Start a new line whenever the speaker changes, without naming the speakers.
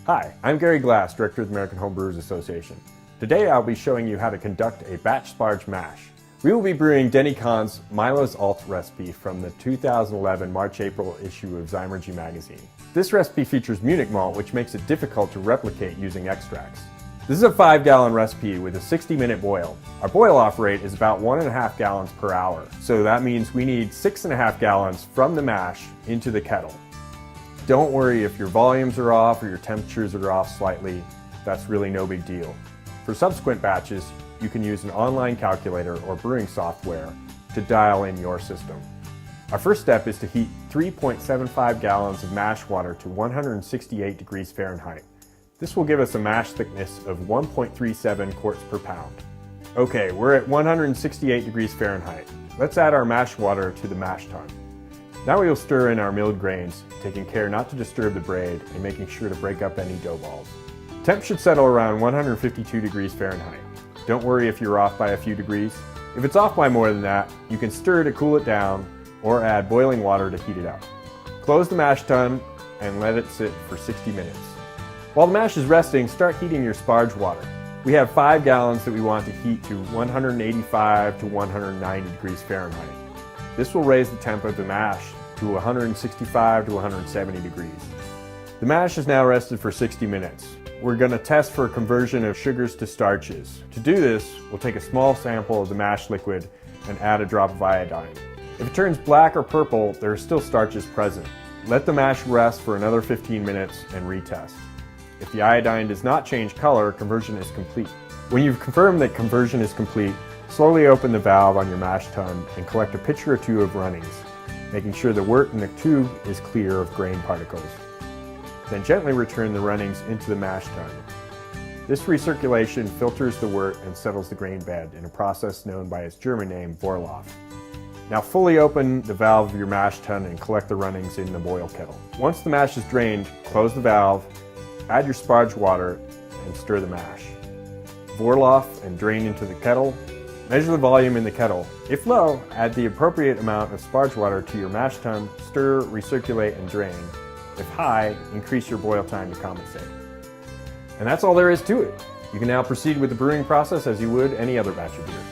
Hi, I'm Gary Glass, Director of the American Home Brewers Association. Today I'll be showing you how to conduct a batch sparge mash. We will be brewing Denny Kahn's Milo's Alt recipe from the 2011 March-April issue of Zymergy magazine. This recipe features Munich malt, which makes it difficult to replicate using extracts. This is a 5-gallon recipe with a 60-minute boil. Our boil-off rate is about 1.5 gallons per hour, so that means we need 6.5 gallons from the mash into the kettle. Don't worry if your volumes are off or your temperatures are off slightly, that's really no big deal. For subsequent batches, you can use an online calculator or brewing software to dial in your system. Our first step is to heat 3.75 gallons of mash water to 168 degrees Fahrenheit. This will give us a mash thickness of 1.37 quarts per pound. Okay, we're at 168 degrees Fahrenheit. Let's add our mash water to the mash tun. Now we will stir in our milled grains, taking care not to disturb the braid and making sure to break up any dough balls. Temp should settle around 152 degrees Fahrenheit. Don't worry if you're off by a few degrees. If it's off by more than that, you can stir to cool it down or add boiling water to heat it up. Close the mash tun and let it sit for 60 minutes. While the mash is resting, start heating your sparge water. We have 5 gallons that we want to heat to 185 to 190 degrees Fahrenheit. This will raise the temp of the mash to 165 to 170 degrees. The mash is now rested for 60 minutes. We're going to test for conversion of sugars to starches. To do this, we'll take a small sample of the mash liquid and add a drop of iodine. If it turns black or purple, there are still starches present. Let the mash rest for another 15 minutes and retest. If the iodine does not change color, conversion is complete. When you've confirmed that conversion is complete, slowly open the valve on your mash tun and collect a pitcher or two of runnings, making sure the wort in the tube is clear of grain particles. Then gently return the runnings into the mash tun. This recirculation filters the wort and settles the grain bed in a process known by its German name, Vorlauf. Now fully open the valve of your mash tun and collect the runnings in the boil kettle. Once the mash is drained, close the valve, add your sparge water, and stir the mash. Vorlauf and drain into the kettle. Measure the volume in the kettle. If low, add the appropriate amount of sparge water to your mash tun, stir, recirculate, and drain. If high, increase your boil time to compensate. And that's all there is to it. You can now proceed with the brewing process as you would any other batch of beer.